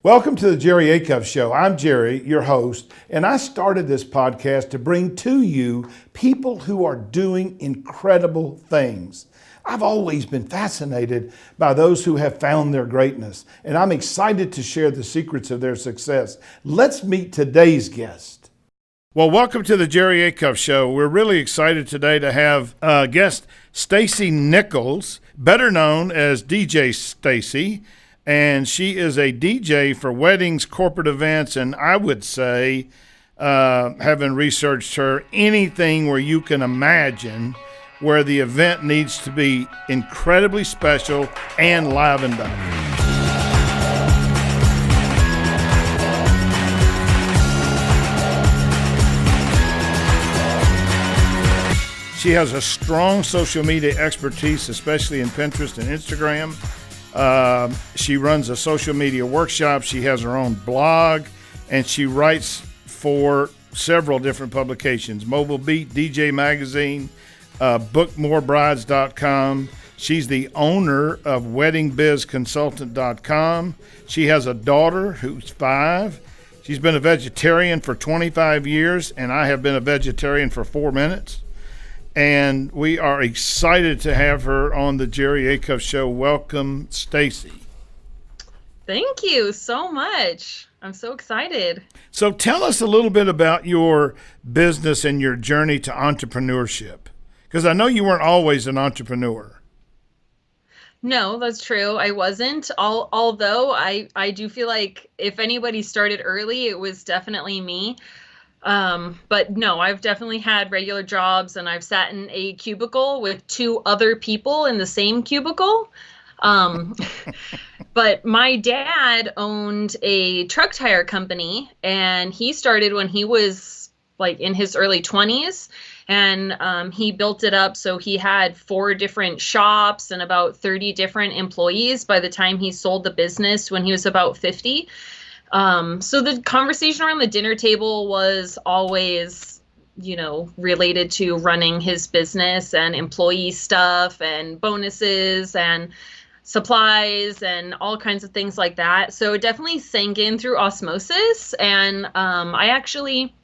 Welcome to the Jerry Acuff Show. I'm Jerry, your host, and I started this podcast to bring to you people who are doing incredible things. I've always been fascinated by those who have found their greatness, and I'm excited to share the secrets of their success. Let's meet today's guest. Well, welcome to the Jerry Acuff Show. We're really excited today to have guest Staci Nichols, better known as DJ Staci. And she is a DJ for weddings, corporate events, and I would say, having researched her, anything where you can imagine where the event needs to be incredibly special and livened up. She has a strong social media expertise, especially in Pinterest and Instagram. She runs a social media workshop. She has her own blog, and she writes for several different publications: Mobile Beat, DJ Magazine, bookmorebrides.com. She's the owner of weddingbizconsultant.com. She has a daughter who's 5. She's been a vegetarian for 25 years, and I have been a vegetarian for 4 minutes. And we are excited to have her on the Jerry Acuff Show. Welcome, Staci. Thank you so much. I'm so excited. So tell us a little bit about your business and your journey to entrepreneurship, because I know you weren't always an entrepreneur. No, that's true. I wasn't. Although I do feel like if anybody started early, it was definitely me. But no, I've definitely had regular jobs, and I've sat in a cubicle with 2 other people in the same cubicle. But my dad owned a truck tire company, and he started when he was like in his early 20s, and he built it up. So he had 4 different shops and about 30 different employees by the time he sold the business when he was about 50. So the conversation around the dinner table was always, related to running his business and employee stuff and bonuses and supplies and all kinds of things like that. So it definitely sank in through osmosis. And I actually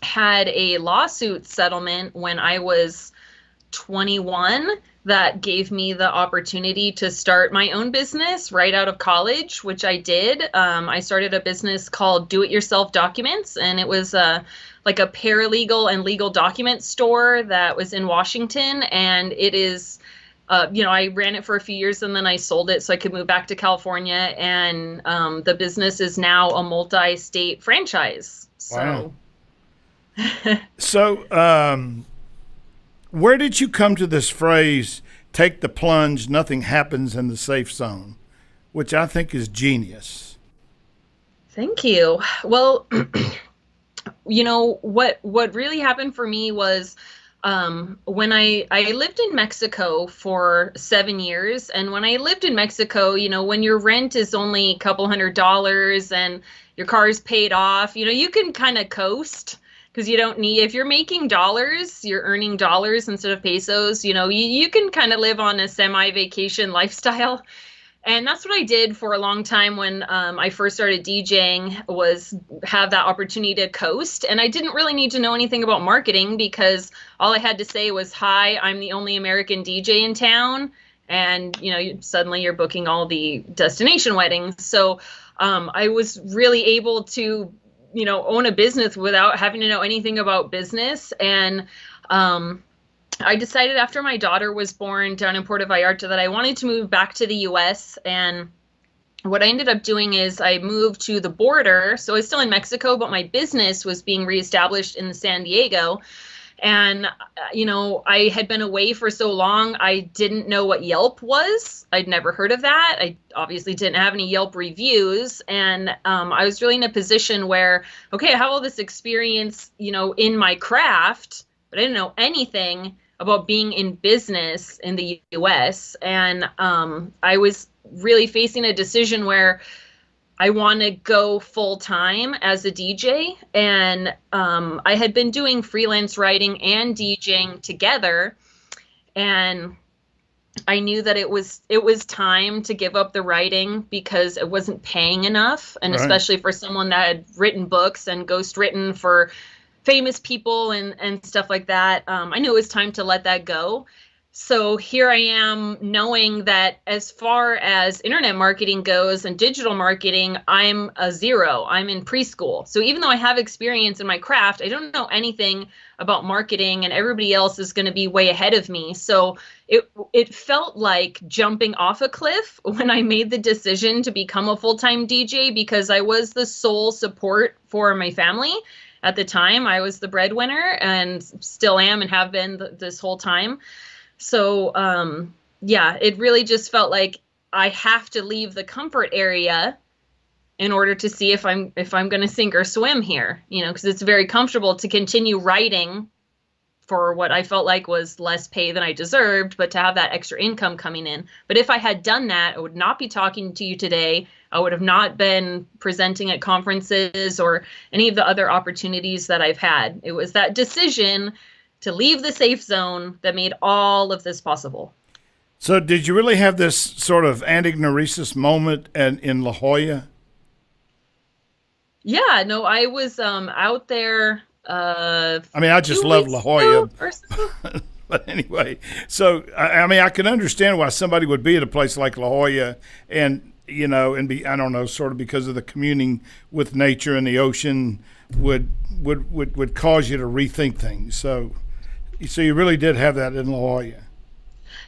had a lawsuit settlement when I was 21 that gave me the opportunity to start my own business right out of college, which I did. I started a business called Do It Yourself Documents, and it was like a paralegal and legal document store that was in Washington. And it is, I ran it for a few years, and then I sold it so I could move back to California. And the business is now a multi-state franchise. Wow. So, where did you come to this phrase, take the plunge, nothing happens in the safe zone, which I think is genius? Thank you. Well, what really happened for me was when I lived in Mexico for 7 years. And when I lived in Mexico, when your rent is only a couple $100s and your car is paid off, you can kind of coast. Because you don't need, if you're making dollars, you're earning dollars instead of pesos, you can kind of live on a semi-vacation lifestyle. And that's what I did for a long time when I first started DJing, was have that opportunity to coast. And I didn't really need to know anything about marketing, because all I had to say was, hi, I'm the only American DJ in town. And, suddenly you're booking all the destination weddings. So I was really able to own a business without having to know anything about business. And I decided after my daughter was born down in Puerto Vallarta that I wanted to move back to the US. And what I ended up doing is I moved to the border. So I was still in Mexico, but my business was being reestablished in San Diego. And, I had been away for so long, I didn't know what Yelp was. I'd never heard of that. I obviously didn't have any Yelp reviews. And I was really in a position where, okay, I have all this experience, in my craft, but I didn't know anything about being in business in the US. And I was really facing a decision where I want to go full time as a DJ. And I had been doing freelance writing and DJing together. And I knew that it was time to give up the writing because it wasn't paying enough, and Right. especially for someone that had written books and ghost written for famous people and stuff like that. I knew it was time to let that go. So here I am knowing that as far as internet marketing goes and digital marketing, I'm a zero. I'm in preschool. So even though I have experience in my craft, I don't know anything about marketing, and everybody else is going to be way ahead of me. So it felt like jumping off a cliff when I made the decision to become a full-time DJ, because I was the sole support for my family. At the time, I was the breadwinner and still am and have been this whole time. So, yeah, it really just felt like I have to leave the comfort area in order to see if I'm going to sink or swim here, because it's very comfortable to continue writing for what I felt like was less pay than I deserved, but to have that extra income coming in. But if I had done that, I would not be talking to you today. I would have not been presenting at conferences or any of the other opportunities that I've had. It was that decision to leave the safe zone that made all of this possible. So did you really have this sort of antignoresis moment in La Jolla? Yeah, no, I was out there I mean, I just 2 love weeks La Jolla. ago or so. But anyway, so I mean, I can understand why somebody would be at a place like La Jolla and, and be, I don't know, sort of because of the communing with nature and the ocean would cause you to rethink things. So you really did have that in La Jolla.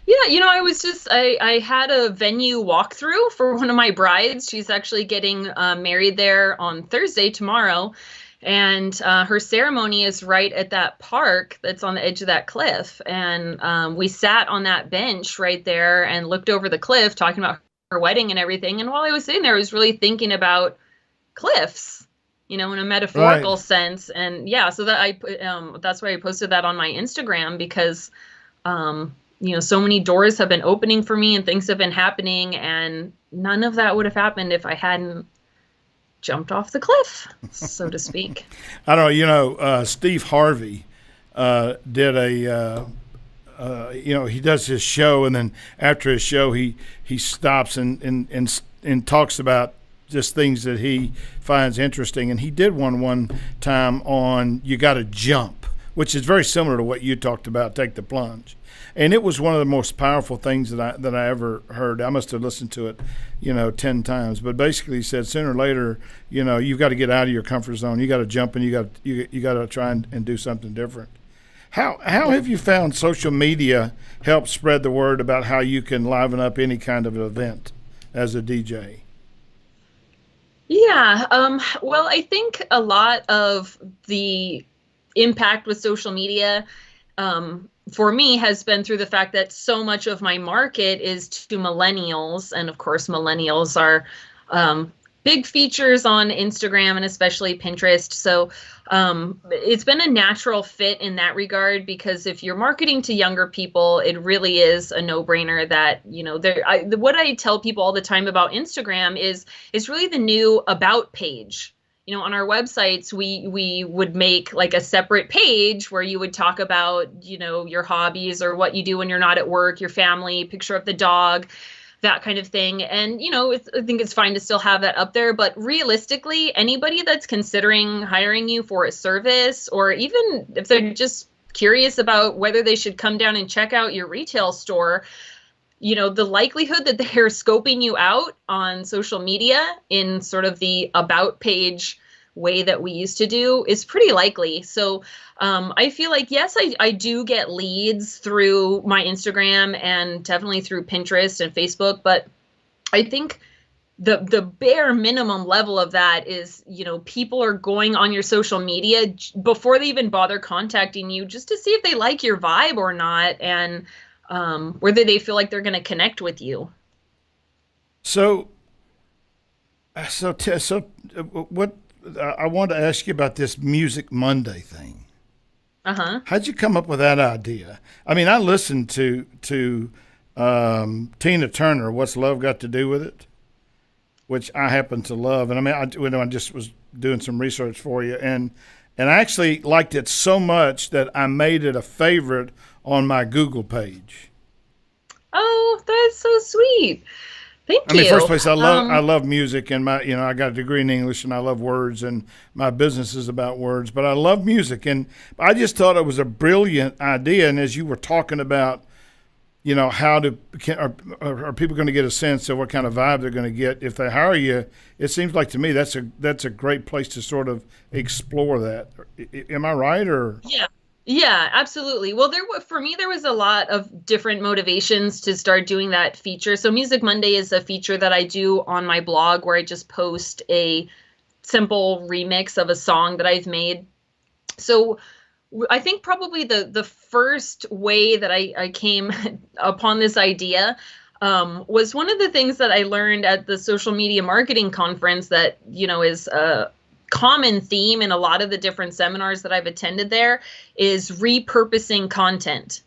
Yeah, I had a venue walkthrough for one of my brides. She's actually getting married there on Thursday, tomorrow. And her ceremony is right at that park that's on the edge of that cliff. And we sat on that bench right there and looked over the cliff talking about her wedding and everything. And while I was sitting there, I was really thinking about cliffs, in a metaphorical sense. And yeah, so that that's why I posted that on my Instagram, because so many doors have been opening for me and things have been happening, and none of that would have happened if I hadn't jumped off the cliff, so to speak. I don't know, Steve Harvey did he does his show, and then after his show, he stops and talks about just things that he finds interesting. And he did one time on You Got to Jump, which is very similar to what you talked about, take the plunge. And it was one of the most powerful things that I ever heard. I must have listened to it, 10 times. But basically, he said sooner or later, you've got to get out of your comfort zone. You got to jump, and you got to try and do something different. How have you found social media help spread the word about how you can liven up any kind of event as a DJ? Yeah, well, I think a lot of the impact with social media for me has been through the fact that so much of my market is to millennials. And of course, millennials are big features on Instagram and especially Pinterest. So it's been a natural fit in that regard, because if you're marketing to younger people, it really is a no-brainer that, what I tell people all the time about Instagram is it's really the new about page. On our websites, we would make like a separate page where you would talk about, your hobbies or what you do when you're not at work, your family, picture of the dog, that kind of thing. And, I think it's fine to still have that up there. But realistically, anybody that's considering hiring you for a service, or even if they're just curious about whether they should come down and check out your retail store, the likelihood that they're scoping you out on social media in sort of the about page way that we used to do is pretty likely. So I feel like, yes, I do get leads through my Instagram and definitely through Pinterest and Facebook. But I think the bare minimum level of that is, people are going on your social media before they even bother contacting you, just to see if they like your vibe or not, and whether they feel like they're going to connect with you. So what I wanted to ask you about this Music Monday thing. How'd you come up with that idea? I mean, I listened to Tina Turner, What's Love Got to Do with It, which I happen to love. And I mean, I just was doing some research for you, and I actually liked it so much that I made it a favorite on my Google page. Oh, that's so sweet. Thank I mean, first you. place, I love music, and I got a degree in English, and I love words, and my business is about words. But I love music, and I just thought it was a brilliant idea. And as you were talking about, how are people going to get a sense of what kind of vibe they're going to get if they hire you? It seems like to me that's a great place to sort of explore that. Am I right or? Yeah. Yeah, absolutely. Well, for me, there was a lot of different motivations to start doing that feature. So Music Monday is a feature that I do on my blog where I just post a simple remix of a song that I've made. So I think probably the first way that I came upon this idea was one of the things that I learned at the social media marketing conference that, is a common theme in a lot of the different seminars that I've attended there is repurposing content.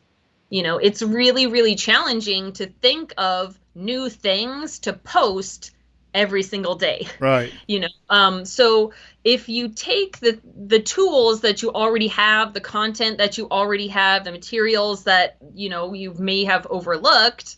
It's really, really challenging to think of new things to post every single day. Right. So if you take the tools that you already have, the content that you already have, the materials that you may have overlooked,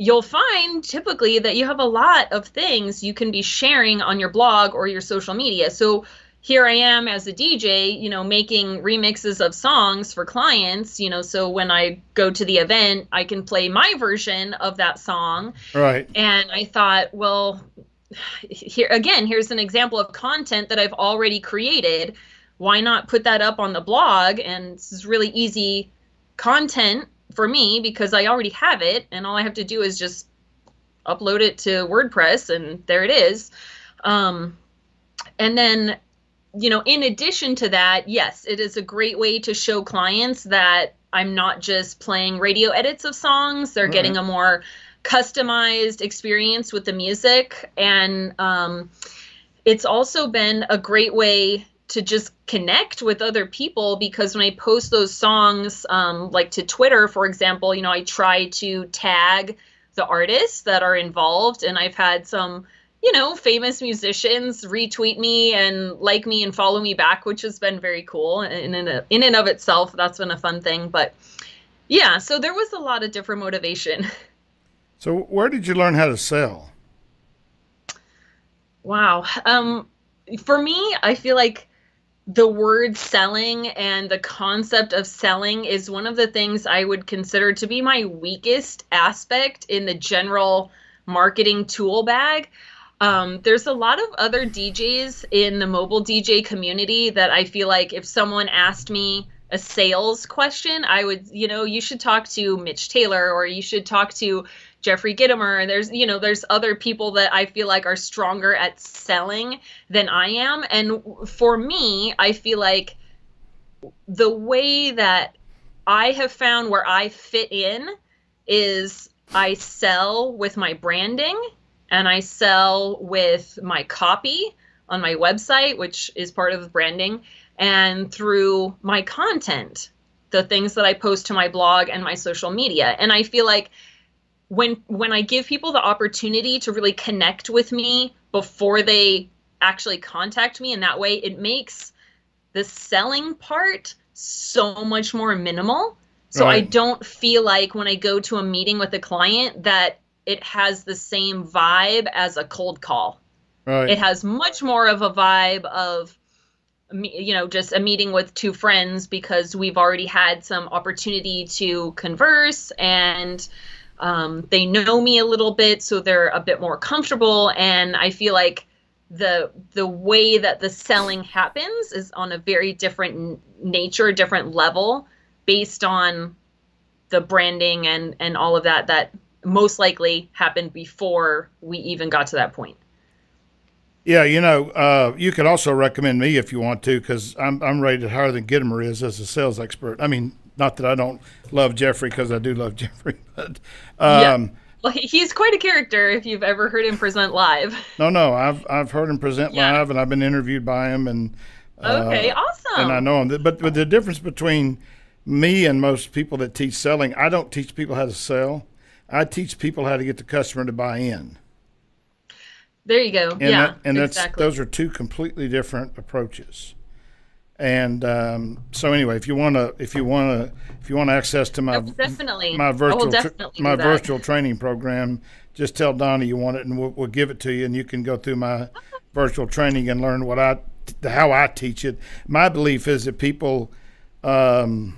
you'll find typically that you have a lot of things you can be sharing on your blog or your social media. So here I am as a DJ, making remixes of songs for clients, so when I go to the event, I can play my version of that song. Right. And I thought, well, here's an example of content that I've already created. Why not put that up on the blog? And this is really easy content for me because I already have it, and all I have to do is just upload it to WordPress, and there it is. And then, in addition to that, yes, it is a great way to show clients that I'm not just playing radio edits of songs. They're getting a more customized experience with the music. And it's also been a great way to just connect with other people because when I post those songs, like to Twitter, for example, I try to tag the artists that are involved, and I've had some, famous musicians retweet me and like me and follow me back, which has been very cool. And in and of itself, that's been a fun thing. But yeah, so there was a lot of different motivation. So where did you learn how to sell? Wow. For me, I feel like the word selling and the concept of selling is one of the things I would consider to be my weakest aspect in the general marketing tool bag. There's a lot of other DJs in the mobile DJ community that I feel like if someone asked me a sales question, I would, you should talk to Mitch Taylor or you should talk to Jeffrey Gitomer. There's other people that I feel like are stronger at selling than I am. And for me, I feel like the way that I have found where I fit in is I sell with my branding and I sell with my copy on my website, which is part of the branding, and through my content, the things that I post to my blog and my social media. And I feel like when I give people the opportunity to really connect with me before they actually contact me in that way, it makes the selling part so much more minimal. So Right. I don't feel like when I go to a meeting with a client that it has the same vibe as a cold call. Right. It has much more of a vibe of, just a meeting with two friends because we've already had some opportunity to converse and they know me a little bit, so they're a bit more comfortable. And I feel like the way that the selling happens is on a very different nature, different level, based on the branding and all of that most likely happened before we even got to that point. Yeah, you could also recommend me if you want to, because I'm rated higher than Gittimer is as a sales expert. I mean, not that I don't love Jeffrey, because I do love Jeffrey, but Yeah. Well, he's quite a character if you've ever heard him present live. no, I've heard him present live, and I've been interviewed by him, and Okay, awesome. and I know him. But the difference between me and most people that teach selling, I don't teach people how to sell. I teach people how to get the customer to buy in. There you go. And yeah, that's exactly. those are two completely different approaches. And so anyway, if you want access to my definitely my I will virtual definitely my do that. virtual training program, just tell Donnie you want it, and we'll give it to you, and you can go through my virtual training and learn how I teach it. My belief is that people, don't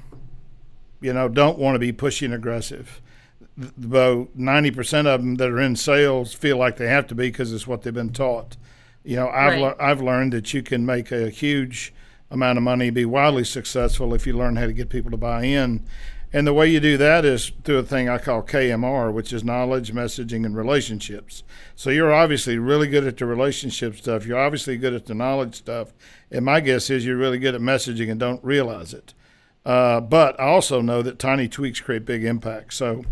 want to be pushy and aggressive. Though 90% of them that are in sales feel like they have to be because it's what they've been taught. Right. I've learned that you can make a huge amount of money, be wildly successful if you learn how to get people to buy in. And the way you do that is through a thing I call KMR, which is knowledge, messaging, and relationships. So you're obviously really good at the relationship stuff. You're obviously good at the knowledge stuff. And my guess is you're really good at messaging and don't realize it. But I also know that tiny tweaks create big impacts. So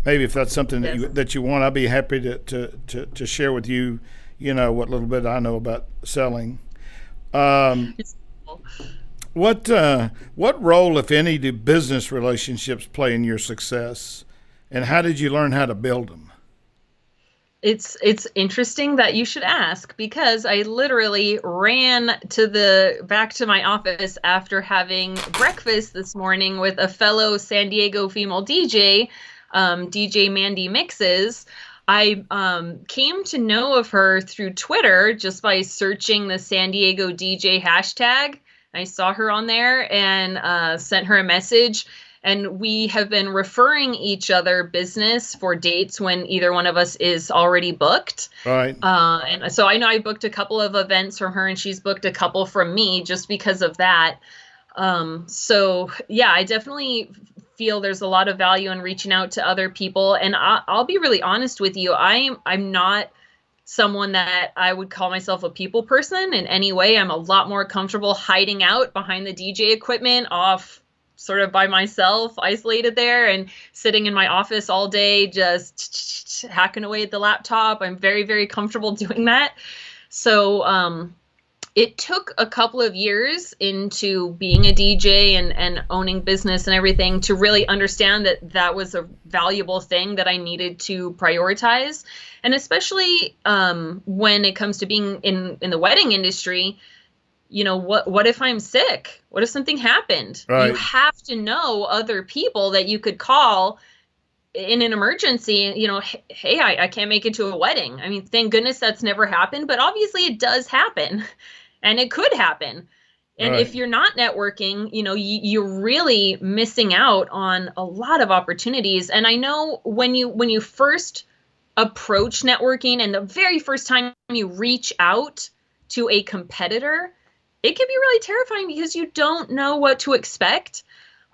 maybe if that's something that you want, I'd be happy to share with you, what little bit I know about selling. What role, if any, do business relationships play in your success, and how did you learn how to build them? It's interesting that you should ask, because I literally ran back to my office after having breakfast this morning with a fellow San Diego female DJ, DJ Mandy Mixes. I came to know of her through Twitter just by searching the San Diego DJ hashtag. I saw her on there and sent her a message. And we have been referring each other business for dates when either one of us is already booked. Right. And so I know I booked a couple of events from her, and she's booked a couple from me just because of that. So yeah, I definitely feel there's a lot of value in reaching out to other people. And I'll be really honest with you. I'm not someone that I would call myself a people person in any way. I'm a lot more comfortable hiding out behind the DJ equipment off sort of by myself, isolated there, and sitting in my office all day, just hacking away at the laptop. I'm very, very comfortable doing that. So it took a couple of years into being a DJ and owning business and everything to really understand that that was a valuable thing that I needed to prioritize. And especially when it comes to being in the wedding industry, what if I'm sick? What if something happened? Right. You have to know other people that you could call in an emergency. Hey, I can't make it to a wedding. I mean, thank goodness that's never happened, but obviously it does happen, and it could happen. And Right. if you're not networking, you're really missing out on a lot of opportunities. And I know when you first approach networking and the very first time you reach out to a competitor, it can be really terrifying because you don't know what to expect.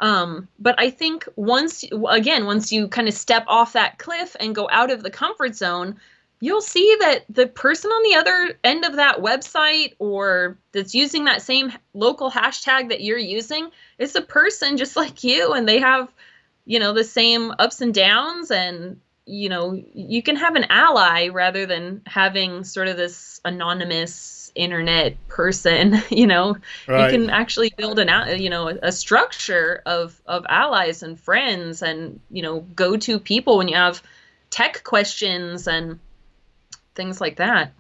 But I think once you kind of step off that cliff and go out of the comfort zone, you'll see that the person on the other end of that website or that's using that same local hashtag that you're using is a person just like you, and they have, the same ups and downs, and you can have an ally rather than having sort of this anonymous internet person. Right. You can actually build a structure of allies and friends and go-to people when you have tech questions and things like that.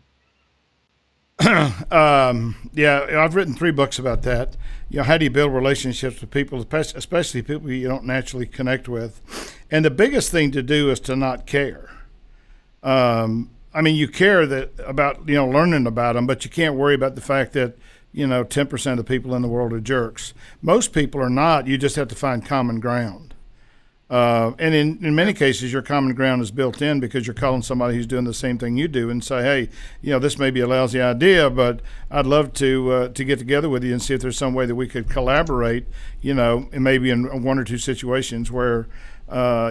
Yeah, I've written 3 books about that. How do you build relationships with people, especially people you don't naturally connect with? And the biggest thing to do is to not care. You care about learning about them, but you can't worry about the fact that 10% of the people in the world are jerks. Most people are not. You just have to find common ground. And in many cases, your common ground is built in because you're calling somebody who's doing the same thing you do and say, hey, this may be a lousy idea, but I'd love to get together with you and see if there's some way that we could collaborate, and maybe in 1 or 2 situations where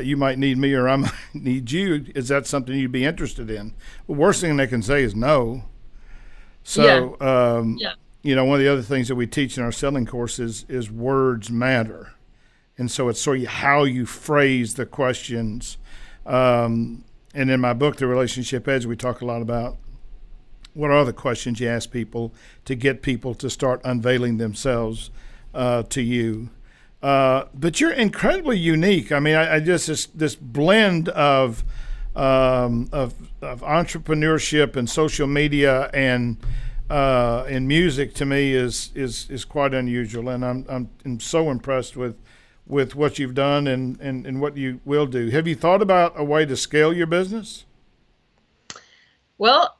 you might need me or I might need you. Is that something you'd be interested in? The worst thing they can say is no. So, one of the other things that we teach in our selling courses is words matter. And so it's sort of how you phrase the questions. And in my book, The Relationship Edge, we talk a lot about what are the questions you ask people to get people to start unveiling themselves to you. But you're incredibly unique. I just this blend of entrepreneurship and social media and in music to me is quite unusual, and I'm so impressed with what you've done and what you will do. Have you thought about a way to scale your business? Well,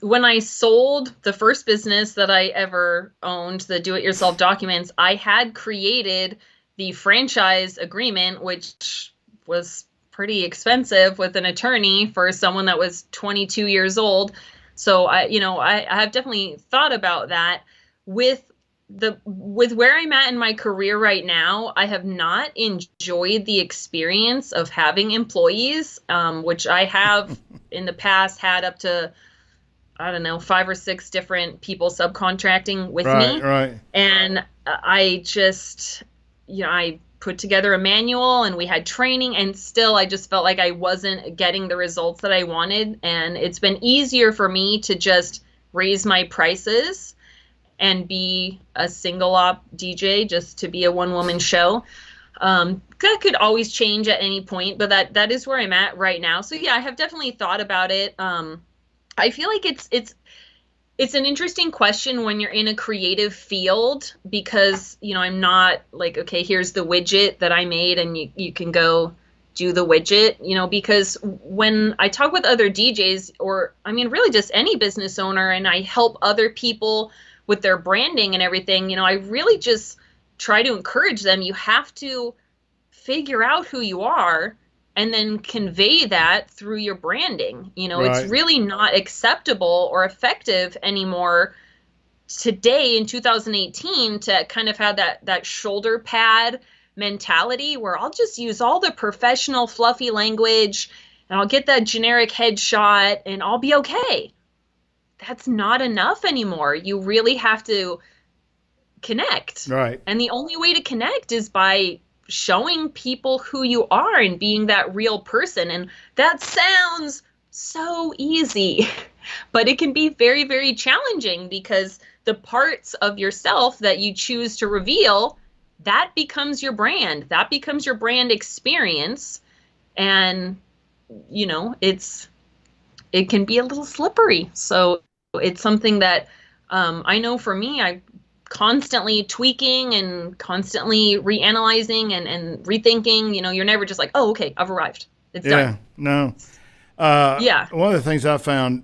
when I sold the first business that I ever owned, the do-it-yourself documents, I had created the franchise agreement, which was pretty expensive with an attorney for someone that was 22 years old. So I have definitely thought about that. With where I'm at in my career right now, I have not enjoyed the experience of having employees, which I have in the past had up to, I don't know, 5 or 6 different people subcontracting with me. Right. And I just, I put together a manual and we had training, and still I just felt like I wasn't getting the results that I wanted. And it's been easier for me to just raise my prices and be a single op DJ, just to be a one-woman show. That could always change at any point, but that is where I'm at right now. So yeah, I have definitely thought about it. I feel like it's an interesting question when you're in a creative field, because I'm not like, okay, here's the widget that I made and you can go do the widget, because when I talk with other DJs, or I mean really just any business owner, and I help other people with their branding and everything, I really just try to encourage them. You have to figure out who you are and then convey that through your branding. Right. It's really not acceptable or effective anymore today in 2018 to kind of have that shoulder pad mentality where I'll just use all the professional fluffy language and I'll get that generic headshot and I'll be okay. That's not enough anymore. You really have to connect. Right. And the only way to connect is by showing people who you are and being that real person. And that sounds so easy, but it can be very, very challenging, because the parts of yourself that you choose to reveal, that becomes your brand. That becomes your brand experience. And, it can be a little slippery. So it's something that I know for me, I constantly tweaking and constantly reanalyzing and rethinking. You're never just like, oh, okay, I've arrived. It's done. No. Yeah. One of the things I found,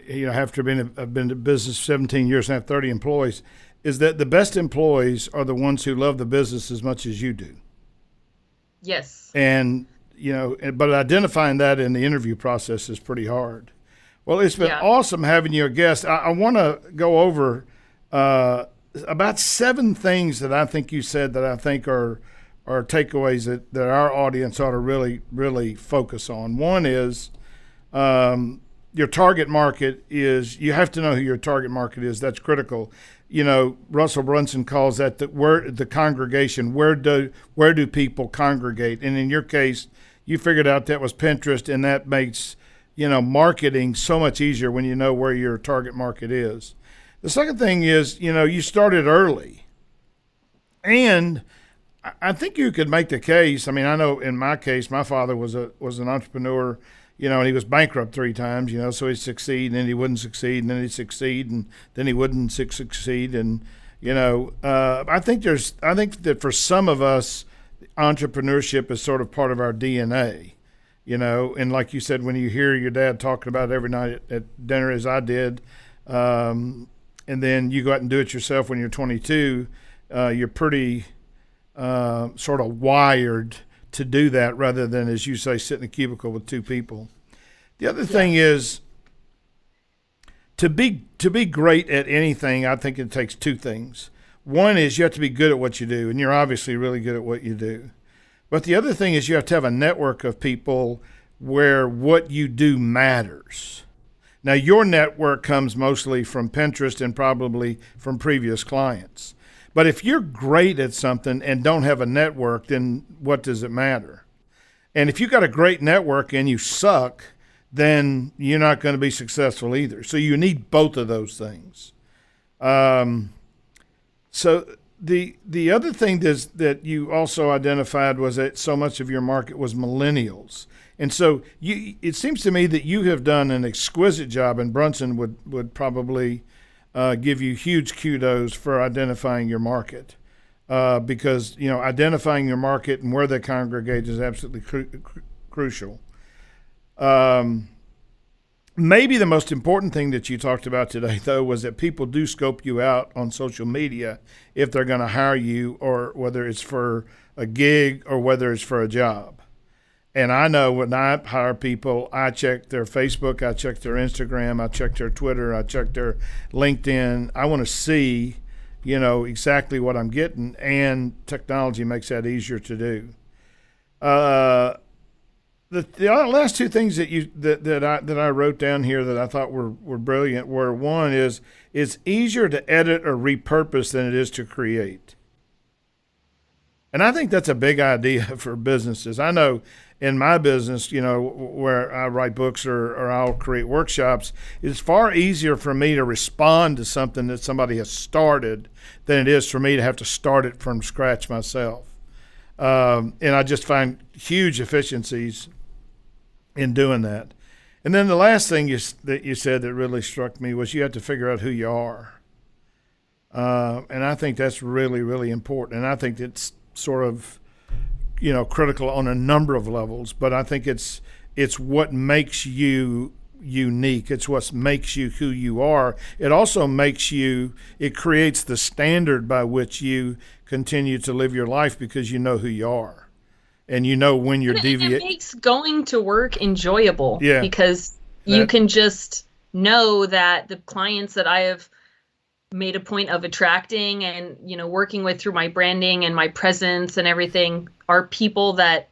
after I've been in business 17 years and have 30 employees, is that the best employees are the ones who love the business as much as you do. Yes. And, but identifying that in the interview process is pretty hard. Well, it's been awesome having you a guest. I want to go over about 7 things that I think you said that I think are takeaways that our audience ought to really, really focus on. One is your target market is, you have to know who your target market is. That's critical. Russell Brunson calls that the congregation. Where do people congregate? And in your case, you figured out that was Pinterest, and that makes marketing so much easier when you know where your target market is. The second thing is, you started early. And I think you could make the case. I mean, I know in my case, my father was an entrepreneur, and he was bankrupt 3 times, so he'd succeed and then he wouldn't succeed and then he'd succeed and then he wouldn't succeed. And, I think that for some of us, entrepreneurship is sort of part of our DNA. And like you said, when you hear your dad talking about it every night at dinner, as I did, and then you go out and do it yourself when you're 22, you're pretty sort of wired to do that rather than, as you say, sit in a cubicle with 2 people. The other thing is to be great at anything. I think it takes 2 things. One is you have to be good at what you do, and you're obviously really good at what you do. But the other thing is you have to have a network of people where what you do matters. Now, your network comes mostly from Pinterest and probably from previous clients. But if you're great at something and don't have a network, then what does it matter? And if you've got a great network and you suck, then you're not going to be successful either. So you need both of those things. So the other thing that you also identified was that so much of your market was millennials. And so it seems to me that you have done an exquisite job, and Brunson would probably give you huge kudos for identifying your market, because identifying your market and where they congregate is absolutely crucial. Maybe the most important thing that you talked about today, though, was that people do scope you out on social media if they're going to hire you, or whether it's for a gig or whether it's for a job. And I know when I hire people, I check their Facebook, I check their Instagram, I check their Twitter, I check their LinkedIn. I want to see, exactly what I'm getting, and technology makes that easier to do. The last two things that I wrote down here that I thought were brilliant were, one is, it's easier to edit or repurpose than it is to create. And I think that's a big idea for businesses. I know in my business, where I write books or I'll create workshops, it's far easier for me to respond to something that somebody has started than it is for me to have to start it from scratch myself. And I just find huge efficiencies in doing that. And then the last thing that you said that really struck me was you have to figure out who you are. And I think that's really, really important. And I think it's sort of, critical on a number of levels, but I think it's what makes you unique. It's what makes you who you are. It also it creates the standard by which you continue to live your life, because you know who you are. And when you're deviating. It makes going to work enjoyable. Yeah. Because you can just know that the clients that I have made a point of attracting and, working with through my branding and my presence and everything are people that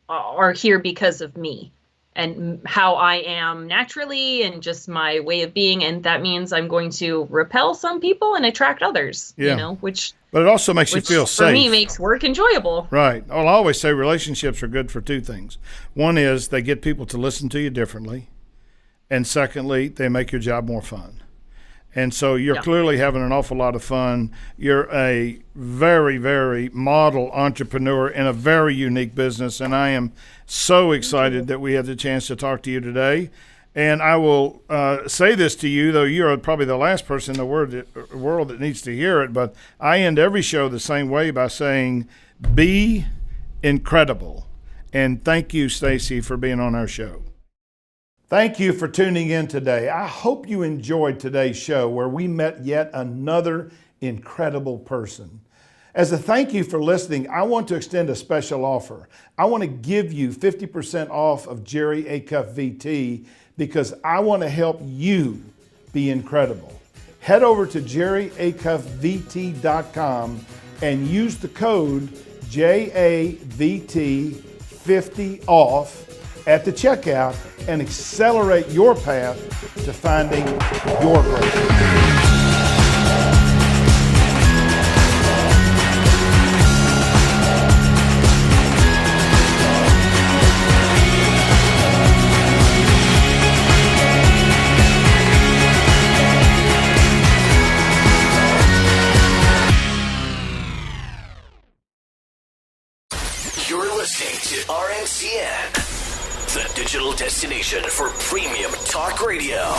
are here because of me and how I am naturally and just my way of being. And that means I'm going to repel some people and attract others, But it also makes you feel safe. For me, makes work enjoyable. Right. Well, I always say relationships are good for two things. One is they get people to listen to you differently. And secondly, they make your job more fun. And so you're clearly having an awful lot of fun. You're a very, very model entrepreneur in a very unique business. And I am so excited that we had the chance to talk to you today. And I will say this to you, though you're probably the last person in the world that needs to hear it, but I end every show the same way by saying, be incredible. And thank you, Staci, for being on our show. Thank you for tuning in today. I hope you enjoyed today's show, where we met yet another incredible person. As a thank you for listening, I want to extend a special offer. I want to give you 50% off of Jerry Acuff VT, because I want to help you be incredible. Head over to jerryacuffvt.com and use the code JAVT50OFF at the checkout and accelerate your path to finding your person. RNCN, the digital destination for premium talk radio.